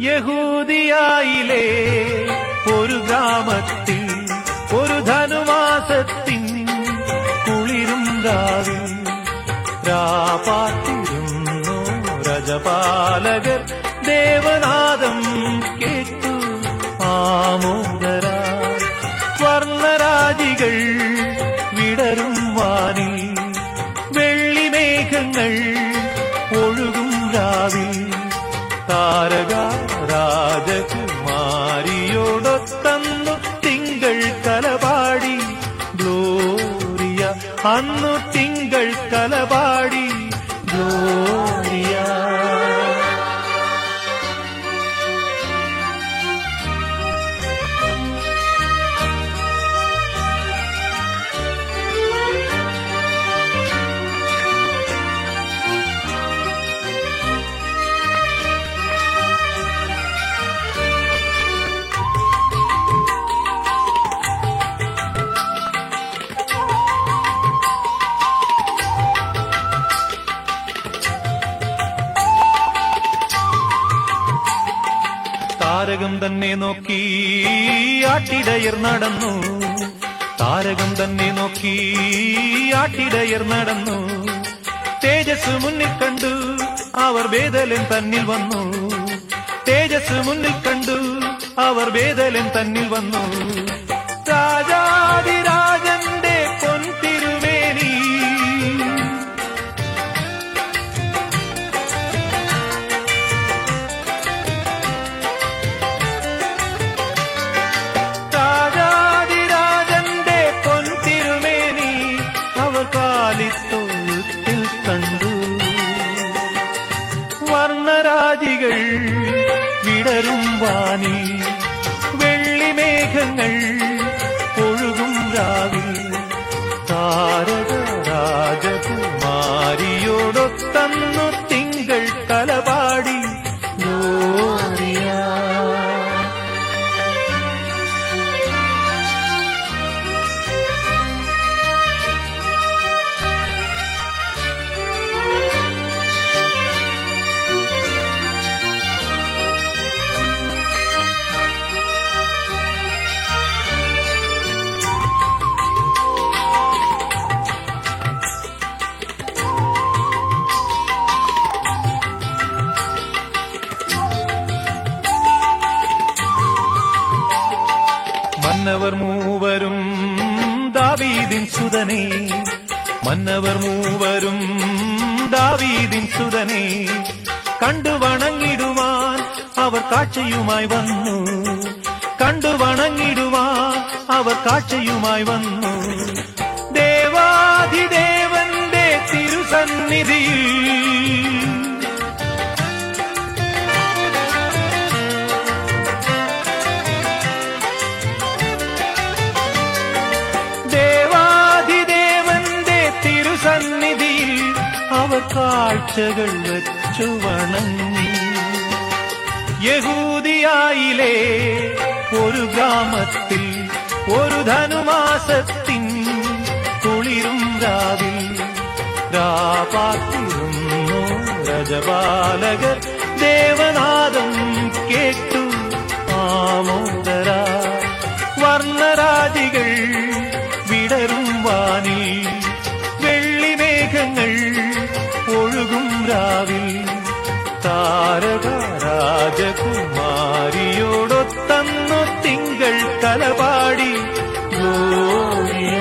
യഹൂദിയായിലെ ഒരു ഗ്രാമത്തിൽ ഒരു ധനുമാസത്തിൻ കുളിരും രാവിൽ രാപാർത്തിരുന്നു രജപാലകർ ദേവനാദം കേട്ടു ആമോദരാ സ്വർണരാജികൾ വിടരും വാനിൽ വെള്ളിമേഘങ്ങൾ ഒഴുകും രാവിൽ താരക രാജകുമാരിയോടൊത്തന്നു തിങ്കൾ കലപാടി ഗ്ലോറിയ അന്നു തിങ്കൾ കലപാടി ഗ്ലോറിയ. താരകം തന്നെ നോക്കി ആട്ടിടയർ നടന്നു, താരകം തന്നെ നോക്കി ആട്ടിടയർ നടന്നു. തേജസ് മുന്നിൽ കണ്ടു അവർ ബേഥലേം തന്നിൽ വന്നു, തേജസ് മുന്നിൽ കണ്ടു അവർ ബേഥലേം തന്നിൽ വന്നു. രാജാതിരാജന്റെ പൊൻതിരുമേനി തൊഴുത്തിൽ കണ്ടു. വർണ്ണരാജികൾ വിടരും വാനി വെള്ളിമേഘങ്ങൾ ഒഴുകും രാവിൽ താരക രാജകുമാരിയോടൊത്തന്നു തിങ്കൾ കലപാടി ഗ്ലോറിയ. മന്നവർ മൂവരും ദാവീദിൻ സുതനേ, മന്നവർ മൂവരും ദാവീദിൻ സുതനേ കണ്ടു വണങ്ങിടുവാൻ അവർ കാഴ്ചയുമായി വന്നു, കണ്ടു വണങ്ങിടുവാൻ അവർ കാഴ്ചയുമായി വന്നു. ദേവാധിദേവന്റെ തിരുസന്നിധിയിൽ സന്നിധിയിൽ അവർ കാഴ്ചകൾ വച്ചു വണങ്ങി. യഹൂദിയായിലെ ഒരു ഗ്രാമത്തിൽ ഒരു ധനുമാസത്തിൻ കുളിരും രാവിൽ രാപാർത്തിരുന്നു രജപാലകർ ദേവനാദം കേട്ടു ആമോദരാ വർണ്ണരാജികൾ വിടരും വാനിൽ വെള്ളിമേഘങ്ങൾ ഒഴുകും രാവിൽ താരക രാജകുമാരിയോടൊത്തന്നു തിങ്കൾ കലപാടി ഗ്ലോറിയ.